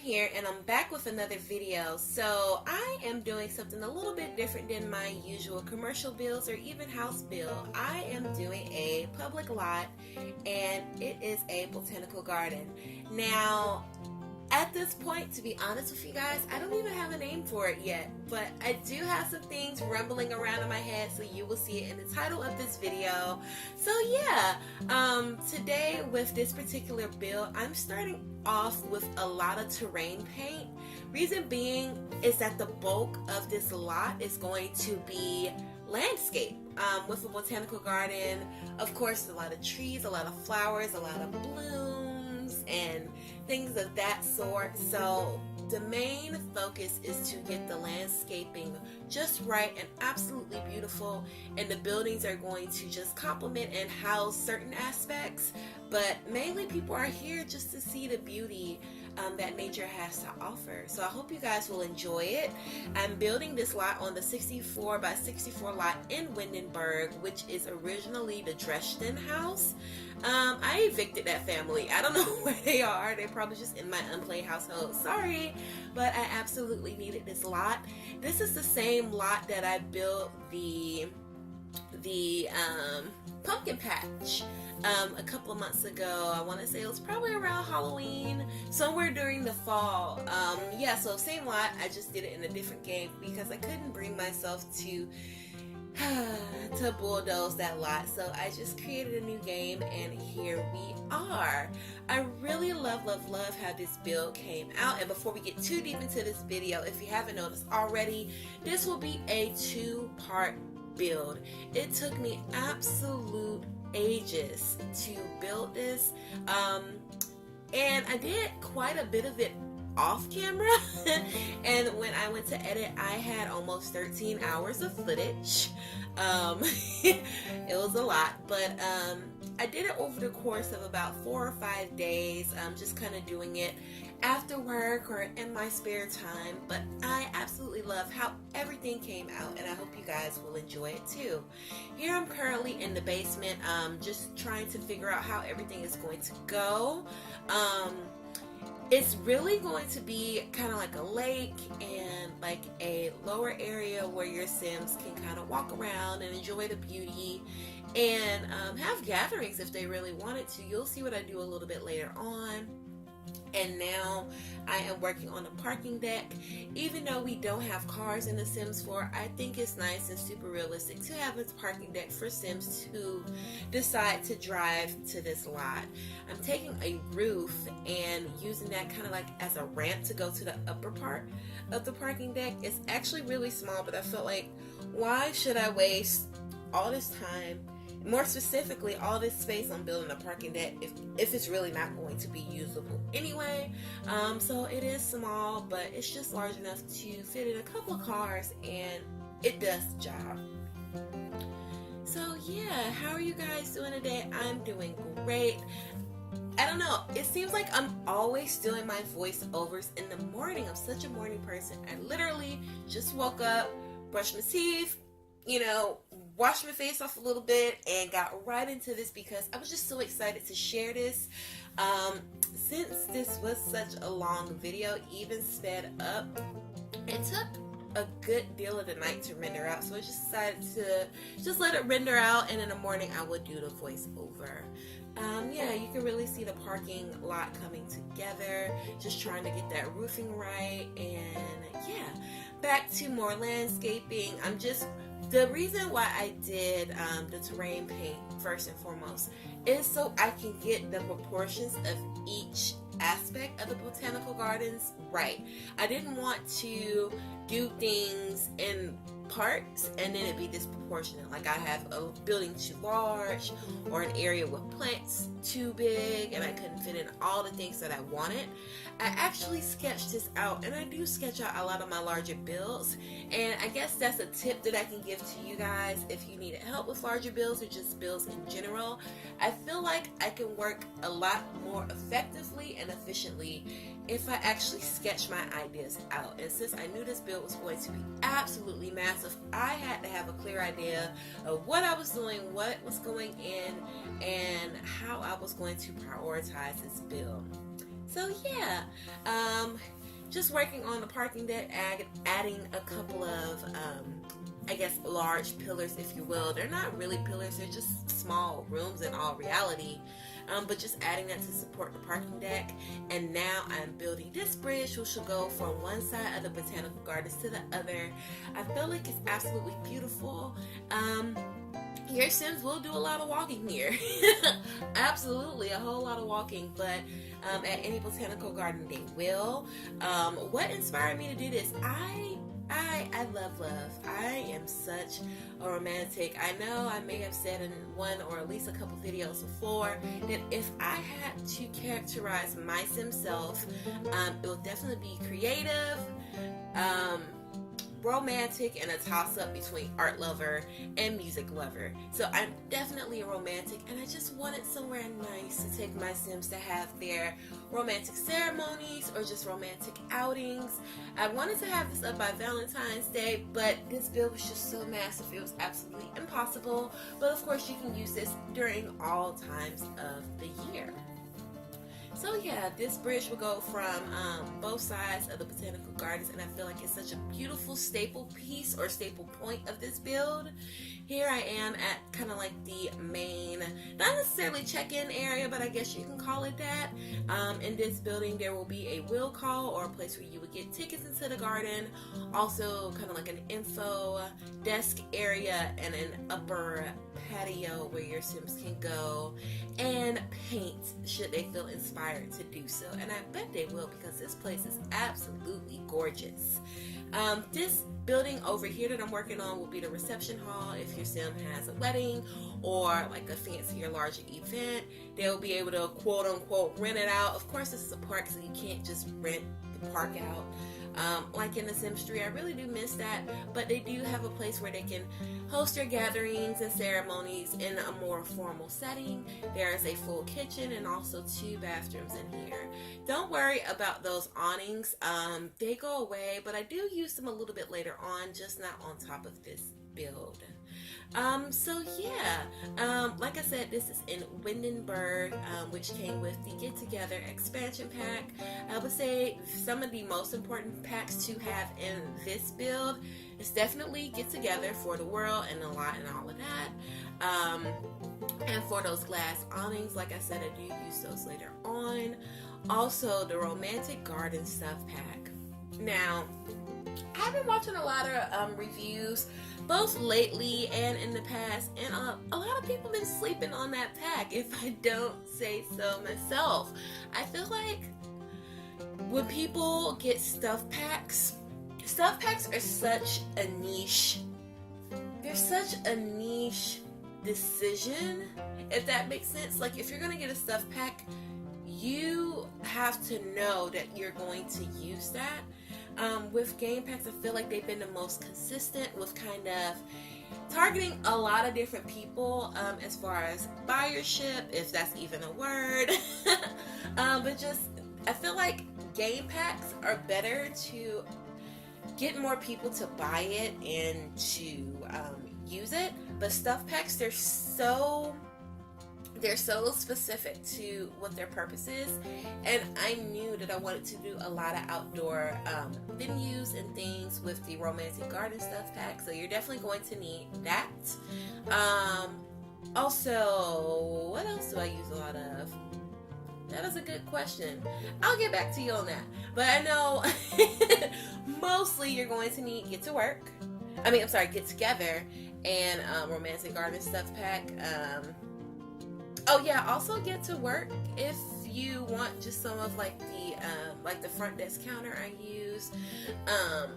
here and I'm back with another video. So I am doing something a little bit different than my usual commercial builds or even house build. I am doing a public lot and it is a botanical garden. Now at this point, to be honest with you guys, I don't even have a name for it yet, but I do have some things rumbling around in my head, so you will see it in the title of this video. So yeah, today with this particular build, I'm starting off with a lot of terrain paint. Reason being is that the bulk of this lot is going to be landscape. With a botanical garden, of course, a lot of trees, a lot of flowers, a lot of blooms, and things of that sort. So the main focus is to get the landscaping just right and absolutely beautiful, and the buildings are going to just complement and house certain aspects, but mainly people are here just to see the beauty that nature has to offer. So I hope you guys will enjoy it. I'm building this lot on the 64 by 64 lot in Windenburg, which is originally the Dresden house. I evicted that family. I don't know where they are. They're probably just in my unplayed household. Sorry, but I absolutely needed this lot. This is the same lot that I built the pumpkin patch a couple of months ago. I want to say it was probably around Halloween, somewhere during the fall. Yeah, so same lot. I just did it in a different game because I couldn't bring myself to bulldoze that lot, so I just created a new game and here we are. I really love how this build came out. And before we get too deep into this video, if you haven't noticed already, this will be a two-part build. It took me absolute ages to build this, and I did quite a bit of it off camera and when I went to edit, I had almost 13 hours of footage. It was a lot, but I did it over the course of about 4 or 5 days, just kind of doing it after work or in my spare time. But I absolutely love how everything came out, and I hope you guys will enjoy it too. Here I'm currently in the basement, just trying to figure out how everything is going to go. It's really going to be kind of like a lake and like a lower area where your Sims can kind of walk around and enjoy the beauty and have gatherings if they really wanted to. You'll see what I do a little bit later on. And now I am working on a parking deck. Even though we don't have cars in the Sims 4, I think it's nice and super realistic to have a parking deck for Sims who decide to drive to this lot. I'm taking a roof and using that kind of like as a ramp to go to the upper part of the parking deck. It's actually really small, but I felt like, why should I waste all this time, more specifically all this space on building a parking deck if it's really not going to be usable anyway. So it is small, but it's just large enough to fit in a couple of cars and it does the job. So yeah, how are you guys doing today? I'm doing great. I don't know, it seems like I'm always doing my voiceovers in the morning. I'm such a morning person. I literally just woke up, brushed my teeth, you know, washed my face off a little bit and got right into this because I was just so excited to share this. Since this was such a long video, even sped up, it took a good deal of the night to render out, so I just decided to just let it render out, and in the morning I would do the voiceover. Yeah, you can really see the parking lot coming together, just trying to get that roofing right, and yeah, back to more landscaping. The reason why I did the terrain paint first and foremost is so I can get the proportions of each aspect of the botanical gardens right. I didn't want to do things in parts and then it be disproportionate, like I have a building too large or an area with plants too big and I couldn't fit in all the things that I wanted. I actually sketched this out, and I do sketch out a lot of my larger builds, and I guess that's a tip that I can give to you guys if you need help with larger builds or just builds in general. I feel like I can work a lot more effectively and efficiently if I actually sketch my ideas out. And since I knew this build was going to be absolutely massive, I had to have a clear idea of what I was doing, what was going in, and how I was going to prioritize this build. So yeah, just working on the parking deck, adding a couple of I guess large pillars, if you will. They're not really pillars, they're just small rooms in all reality. But just adding that to support the parking deck. And now I'm building this bridge, which will go from one side of the Botanical Gardens to the other. I feel like it's absolutely beautiful. Your Sims will do a lot of walking here. Absolutely, a whole lot of walking. But at any botanical garden, they will. What inspired me to do this? I love love. I am such a romantic. I know I may have said in one or at least a couple videos before that if I had to characterize my Sim self, it would definitely be creative, romantic, and a toss-up between art lover and music lover. So I'm definitely a romantic, and I just wanted somewhere nice to take my Sims to have their romantic ceremonies or just romantic outings. I wanted to have this up by Valentine's Day, but this build was just so massive it was absolutely impossible. But of course you can use this during all times of the year. So yeah, this bridge will go from both sides of the Botanical Gardens, and I feel like it's such a beautiful staple piece or staple point of this build. Here I am at kind of like the main, not necessarily check-in area, but I guess you can call it that. In this building there will be a will call, or a place where you would get tickets into the garden. Also kind of like an info desk area and an upper patio where your Sims can go and paint should they feel inspired to do so. And I bet they will, because this place is absolutely gorgeous. This building over here that I'm working on will be the reception hall. If your Sim has a wedding or like a fancier, larger event, they'll be able to quote unquote rent it out. Of course, this is a park, so you can't just rent the park out. Like in the Sims 3, I really do miss that, but they do have a place where they can host their gatherings and ceremonies in a more formal setting. There is a full kitchen and also 2 bathrooms in here. Don't worry about those awnings. They go away, but I do use them a little bit later on, just not on top of this build. So yeah, like I said, this is in Windenburg, which came with the Get Together expansion pack. I would say some of the most important packs to have in this build is definitely Get Together for the world and a lot and all of that. And for those glass awnings, like I said, I do use those later on. Also, the Romantic Garden Stuff Pack. Now, I've been watching a lot of reviews, both lately and in the past, and a lot of people have been sleeping on that pack, if I don't say so myself. I feel like when people get stuff packs are such a niche. They're such a niche decision, if that makes sense. Like, if you're gonna get a stuff pack, you have to know that you're going to use that. With game packs, I feel like they've been the most consistent with kind of targeting a lot of different people, as far as buyership, if that's even a word. But just, I feel like game packs are better to get more people to buy it and to use it. But stuff packs, they're so specific to what their purpose is, and I knew that I wanted to do a lot of outdoor venues and things with the Romantic Garden Stuff Pack, so you're definitely going to need that. Also, what else do I use a lot of? That is a good question. I'll get back to you on that. But I know mostly you're going to need Get Together and Romantic Garden Stuff Pack. Oh yeah, also Get to Work if you want just some of like the front desk counter I use.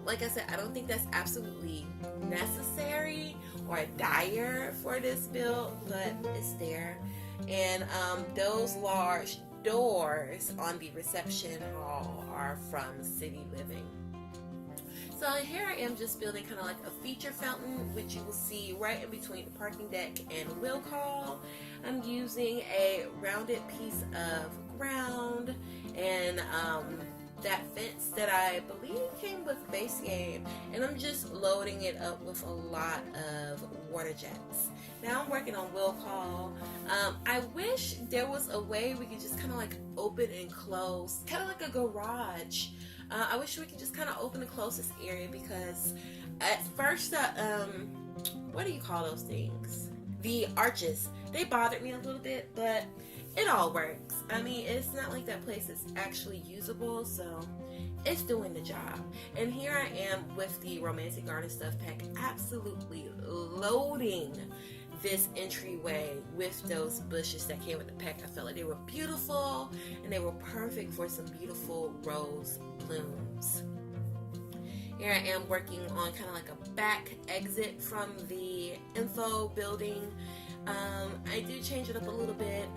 Like I said, I don't think that's absolutely necessary or dire for this build, but it's there. And those large doors on the reception hall are from City Living. So here I am just building kind of like a feature fountain, which you will see right in between the parking deck and will call. I'm using a rounded piece of ground and that fence that I believe came with base game, and I'm just loading it up with a lot of water jets. Now I'm working on will call. I wish there was a way we could just kind of like open and close, kind of like a garage. I wish we could just kind of open and close this area, because at first, what do you call those things? The arches. They bothered me a little bit, but it all works. I mean, it's not like that place is actually usable, so it's doing the job. And here I am with the Romantic Garden Stuff Pack, absolutely loading this entryway with those bushes that came with the pack. I felt like they were beautiful, and they were perfect for some beautiful rose blooms. Here I am working on kind of like a back exit from the info building. I do change it up a little bit,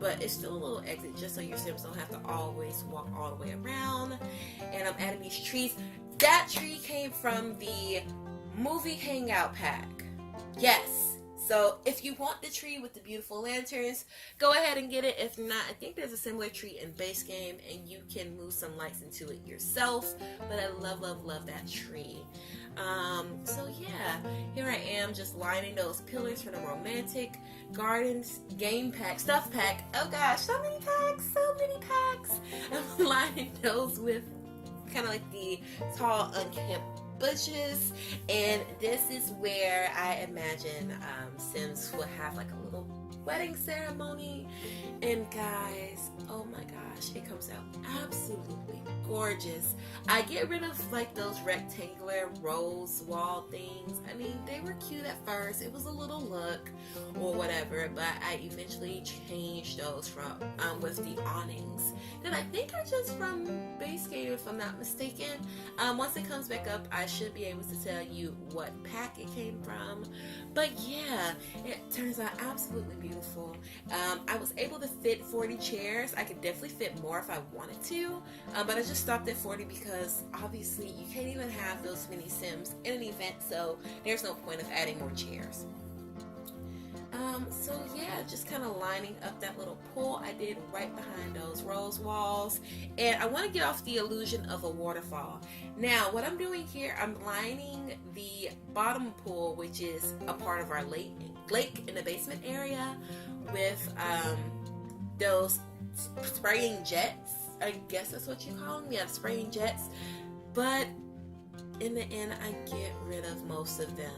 but it's still a little exit just so your Sims don't have to always walk all the way around. And I'm adding these trees. That tree came from the movie Hangout pack. Yes. So if you want the tree with the beautiful lanterns, go ahead and get it. If not, I think there's a similar tree in base game, and you can move some lights into it yourself. But I love, love, love that tree. So yeah, here I am just lining those pillars for the Romantic Gardens game pack, stuff pack. Oh gosh, so many packs, so many packs. I'm lining those with kind of like the tall, unkempt bushes, and this is where I imagine Sims will have like a little wedding ceremony. And guys, oh my gosh, it comes out absolutely gorgeous. I get rid of like those rectangular rose wall things. I mean, they were cute at first, it was a little look or whatever, but I eventually changed those from with the awnings that I think are just from base game, if I'm not mistaken. Once it comes back up, I should be able to tell you what pack it came from. But yeah, it turns out absolutely beautiful. I was able to fit 40 chairs. I could definitely fit more if I wanted to, but I just stopped at 40 because obviously you can't even have those many Sims in an event, so there's no point of adding more chairs. So yeah, just kind of lining up that little pool I did right behind those rose walls. And I want to get off the illusion of a waterfall. Now, what I'm doing here, I'm lining the bottom pool, which is a part of our lake in the basement area, with those spraying jets. I guess that's what you call them. Yeah, spraying jets. But in the end, I get rid of most of them.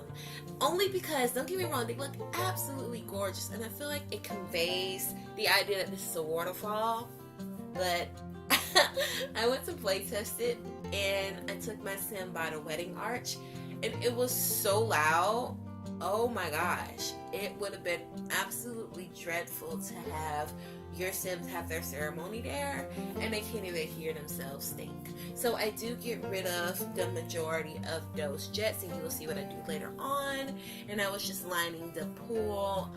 Only because, don't get me wrong, they look absolutely gorgeous, and I feel like it conveys the idea that this is a waterfall. But I went to play test it, and I took my Sim by the wedding arch, and it was so loud. Oh my gosh, it would have been absolutely dreadful to have your Sims have their ceremony there and they can't even hear themselves stink. So I do get rid of the majority of those jets, and you will see what I do later on. And I was just lining the pool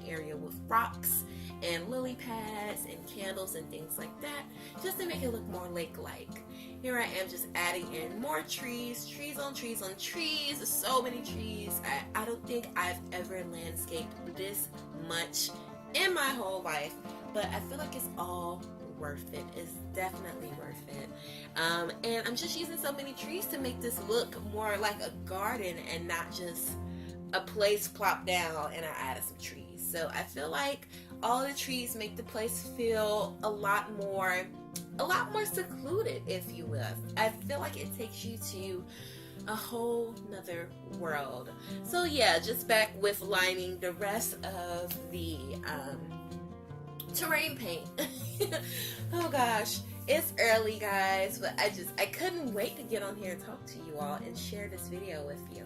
area with rocks and lily pads and candles and things like that, just to make it look more lake-like. Here I am just adding in more trees, trees on trees on trees, so many trees. I don't think I've ever landscaped this much in my whole life, but I feel like it's all worth it. It's definitely worth it. And I'm just using so many trees to make this look more like a garden and not just a place plopped down and I added some trees. So I feel like all the trees make the place feel a lot more secluded, if you will. I feel like it takes you to a whole nother world. So yeah, just back with lining the rest of the terrain paint. Oh gosh, it's early, guys, but I couldn't wait to get on here and talk to you all and share this video with you.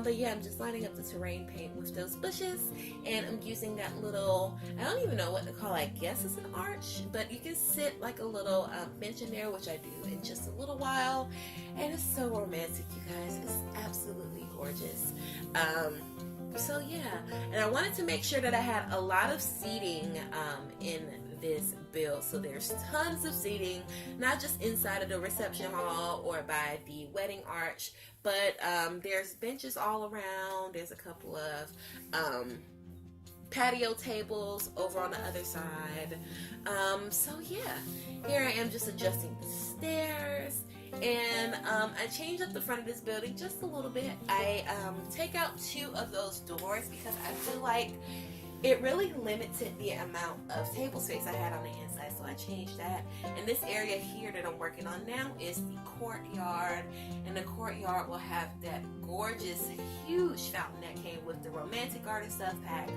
But yeah, I'm just lining up the terrain paint with those bushes, and I'm using that little, I don't even know what to call it. I guess it's an arch, but you can sit like a little bench in there, which I do in just a little while, and it's so romantic, you guys. It's absolutely gorgeous. So yeah, and I wanted to make sure that I had a lot of seating in this build. So there's tons of seating, not just inside of the reception hall or by the wedding arch, but there's benches all around. There's a couple of patio tables over on the other side. So yeah, here I am just adjusting the stairs, And I changed up the front of this building just a little bit. I take out 2 of those doors because I feel like it really limited the amount of table space I had on the inside, so I changed that. And this area here that I'm working on now is the courtyard, and the courtyard will have that gorgeous, huge fountain that came with the romantic garden stuff pack,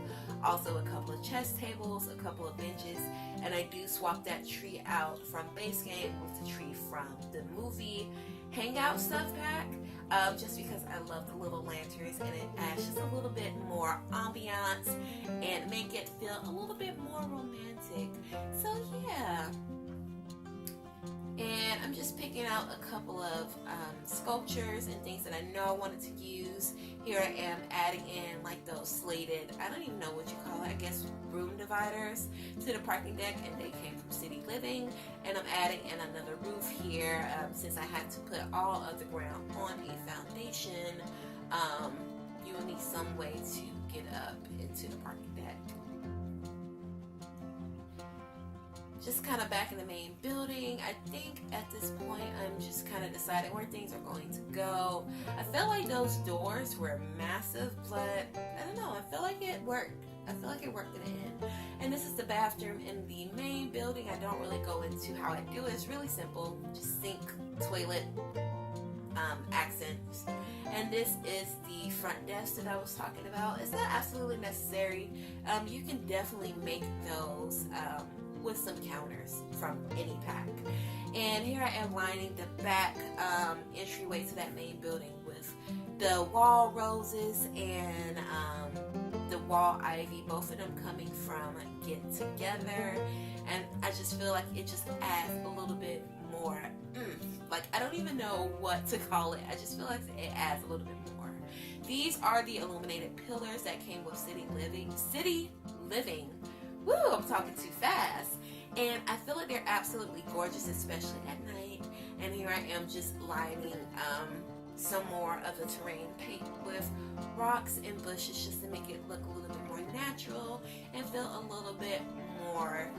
also a couple of chess tables, a couple of benches, and I do swap that tree out from base game with the tree from the movie hangout stuff pack. Just because I love the little lanterns, and it adds just a little bit more ambiance and make it feel a little bit more romantic. So yeah, and I'm just picking out a couple of sculptures and things that I know I wanted to use. Here I am adding in like those slated, I don't even know what you call it, I guess room dividers to the parking deck, and they came from City Living. And I'm adding in another roof here since I had to put all of the ground on a foundation. You will need some way to get up into the parking deck. Just kind of back in the main building. I think at this point I'm just kind of deciding where things are going to go. I felt like those doors were massive, but I don't know, I feel like it worked. I feel like it worked in the end. And this is the bathroom in the main building. I don't really go into how I do it. It's really simple. Just sink, toilet, accents. And this is the front desk that I was talking about. It's not absolutely necessary. You can definitely make those with some counters from any pack. And here I am lining the back entryway to that main building with the wall roses and the wall ivy, both of them coming from Get Together. And I just feel like it just adds a little bit more like, I don't even know what to call it. I just feel like it adds a little bit more. These are the illuminated pillars that came with City Living. Woo, I'm talking too fast. And I feel like they're absolutely gorgeous, especially at night. And here I am just lining some more of the terrain paint with rocks and bushes just to make it look a little bit more natural and feel a little bit more,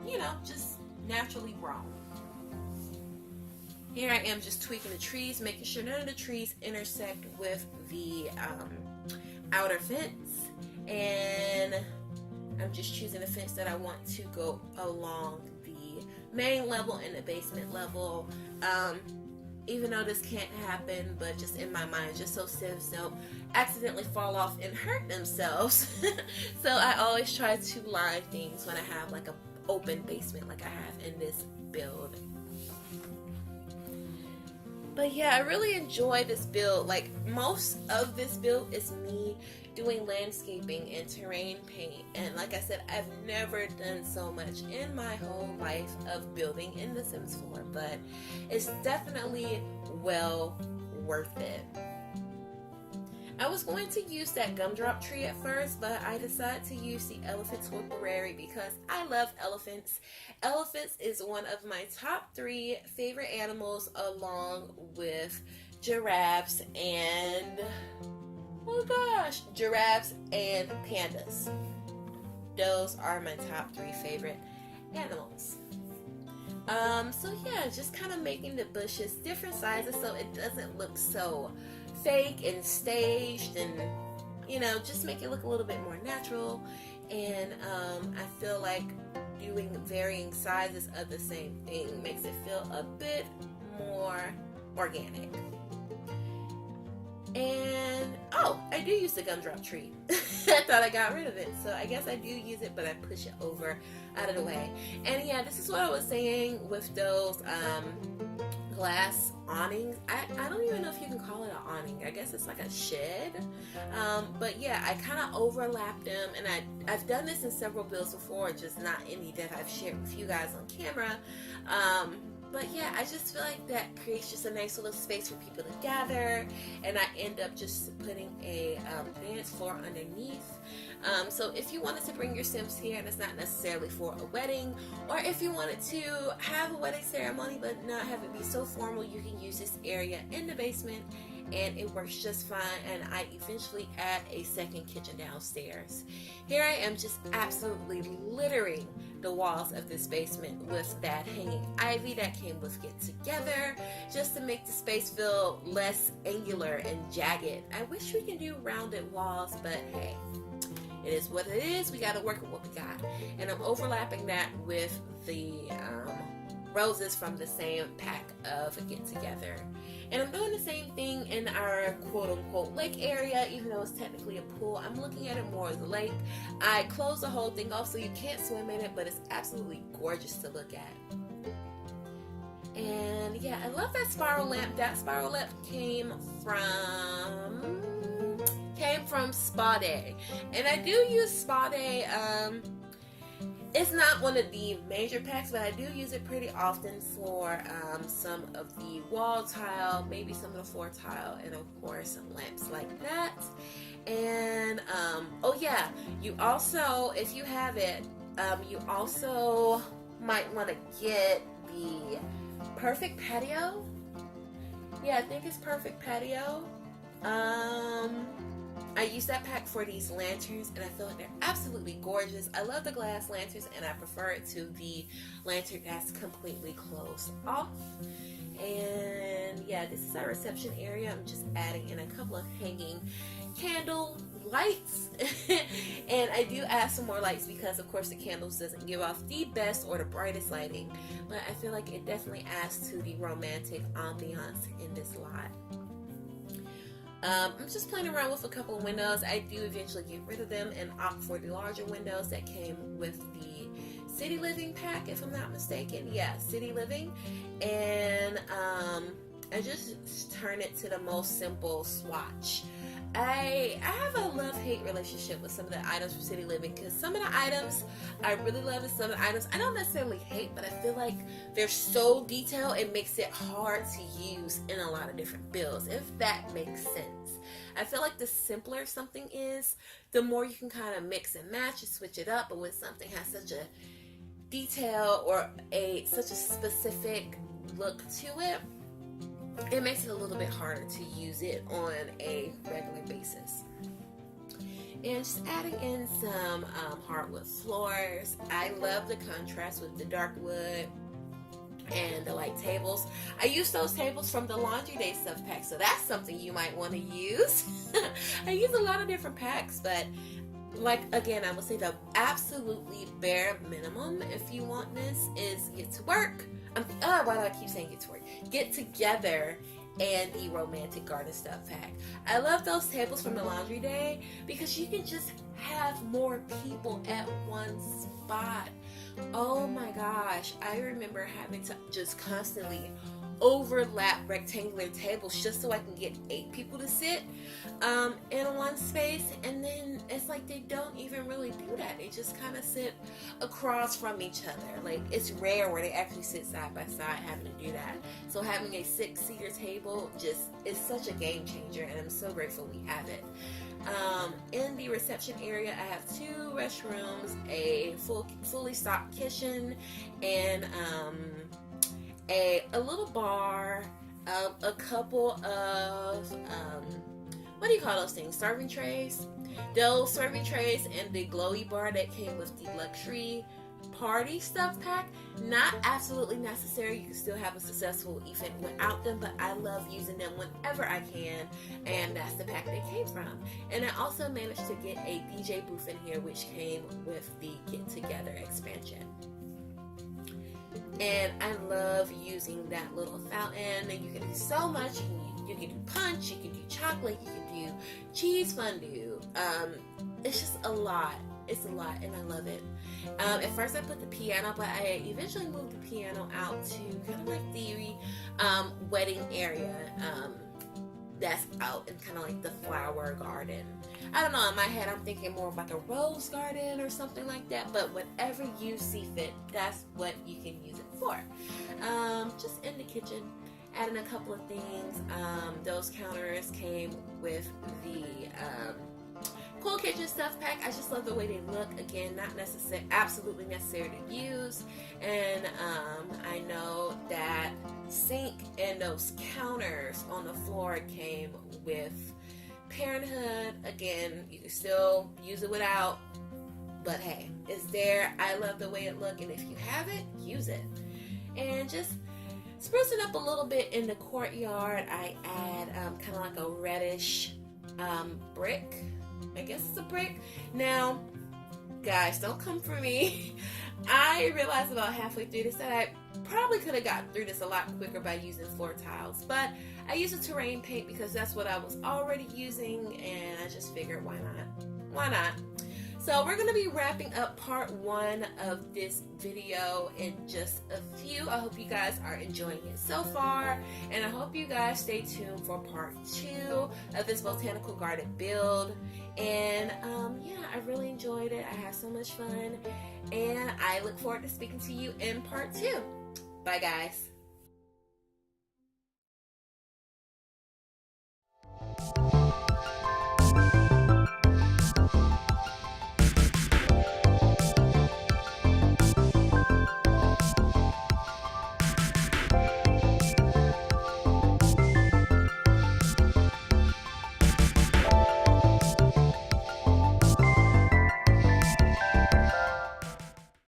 you know, just naturally grown. Here I am just tweaking the trees, making sure none of the trees intersect with the outer fence. And I'm just choosing a fence that I want to go along the main level and the basement level. Even though this can't happen, but just in my mind, just so Sims don't accidentally fall off and hurt themselves. So I always try to line things when I have like an open basement like I have in this build. But yeah, I really enjoy this build. Like, most of this build is me doing landscaping and terrain paint. And like I said, I've never done so much in my whole life of building in The Sims 4. But it's definitely well worth it. I was going to use that gumdrop tree at first, but I decided to use the elephant topiary because I love elephants. Elephants is one of my top 3 favorite animals, along with giraffes and, oh gosh, giraffes and pandas. Those are my top 3 favorite animals. So yeah, just kind of making the bushes different sizes so it doesn't look so fake and staged, and you know, just make it look a little bit more natural. And I feel like doing varying sizes of the same thing makes it feel a bit more organic. And oh, I do use the gumdrop tree. I thought I got rid of it, so I guess I do use it, but I push it over out of the way. And yeah, this is what I was saying with those glass awnings. I don't even know if you can call it an awning. I guess it's like a shed. But yeah, I kind of overlap them, and I've done this in several builds before, just not any that I've shared with you guys on camera. But yeah, I just feel like that creates just a nice little space for people to gather, and I end up just putting a dance floor underneath. So if you wanted to bring your Sims here, and it's not necessarily for a wedding, or if you wanted to have a wedding ceremony but not have it be so formal, you can use this area in the basement, and it works just fine. And I eventually add a second kitchen downstairs. Here I am just absolutely littering the walls of this basement with that hanging ivy that came with Get Together, just to make the space feel less angular and jagged. I wish we could do rounded walls, but hey, it is what it is. We got to work with what we got. And I'm overlapping that with the roses from the same pack of Get Together. And I'm doing the same thing in our quote-unquote lake area, even though it's technically a pool. I'm looking at it more as a lake. I closed the whole thing off so you can't swim in it, but it's absolutely gorgeous to look at. And yeah, I love that spiral lamp. That spiral lamp came from Spa Day. And I do use Spa Day. It's not one of the major packs, but I do use it pretty often for some of the wall tile, maybe some of the floor tile, and of course some lamps like that. And oh yeah, you also, if you have it, you also might want to get the Perfect Patio. Yeah, I think it's Perfect Patio. I use that pack for these lanterns, and I feel like they're absolutely gorgeous. I love the glass lanterns, and I prefer it to the lantern that's completely closed off. And yeah, this is our reception area. I'm just adding in a couple of hanging candle lights. And I do add some more lights because, of course, the candles doesn't give off the best or the brightest lighting. But I feel like it definitely adds to the romantic ambiance in this lot. I'm just playing around with a couple of windows. I do eventually get rid of them and opt for the larger windows that came with the City Living pack, if I'm not mistaken. Yeah, City Living. And I just turn it to the most simple swatch. I have a love-hate relationship with some of the items from City Living, because some of the items I really love, and some of the items I don't necessarily hate, but I feel like they're so detailed it makes it hard to use in a lot of different builds, if that makes sense. I feel like the simpler something is, the more you can kind of mix and match and switch it up. But when something has such a detail or such a specific look to it, it makes it a little bit harder to use it on a regular basis. And just adding in some hardwood floors. I love the contrast with the dark wood and the light tables. I use those tables from the Laundry Day stuff pack, so that's something you might want to use. I use a lot of different packs, but like, again, I would say the absolutely bare minimum if you want this is Get to Work. Why do I keep saying Get to Work? Get Together and the Romantic Garden Stuff pack. I love those tables from the Laundry Day because you can just have more people at one spot. Oh my gosh, I remember having to just constantly overlap rectangular tables just so I can get 8 people to sit in one space, and then it's like they don't even really do that. They just kind of sit across from each other. Like, it's rare where they actually sit side by side having to do that. So having a 6-seater table just is such a game changer, and I'm so grateful we have it. In the reception area, I have 2 restrooms, a fully stocked kitchen, and a little bar, a couple of what do you call those things? Serving trays. Those serving trays and the glowy bar that came with the luxury party stuff pack. Not absolutely necessary. You can still have a successful event without them, but I love using them whenever I can, and that's the pack they came from. And I also managed to get a DJ booth in here, which came with the Get Together expansion. And I love using that little fountain, and you can do so much. You can do punch, you can do chocolate, you can do cheese fondue. It's just a lot. It's a lot, and I love it. At first I put the piano, but I eventually moved the piano out to kind of like the wedding area that's out in kind of like the flower garden. I don't know, in my head I'm thinking more of like a rose garden or something like that, but whatever you see fit, that's what you can use it for. Just in the kitchen, adding a couple of things. Those counters came with the Cool Kitchen Stuff Pack. I just love the way they look. Again, not necessary, absolutely necessary to use. And I know that sink and those counters on the floor came with Parenthood. Again, you can still use it without. But hey, it's there. I love the way it looks, and if you have it, use it. And just sprucing up a little bit in the courtyard, I add kind of like a reddish brick. I guess it's a brick. Now, guys, don't come for me. I realized about halfway through this that I probably could have gotten through this a lot quicker by using floor tiles, but I used a terrain paint because that's what I was already using, and I just figured, why not? Why not? So we're going to be wrapping up part 1 of this video in just a few. I hope you guys are enjoying it so far, and I hope you guys stay tuned for part 2 of this botanical garden build. And yeah, I really enjoyed it. I had so much fun, and I look forward to speaking to you in part 2. Bye, guys.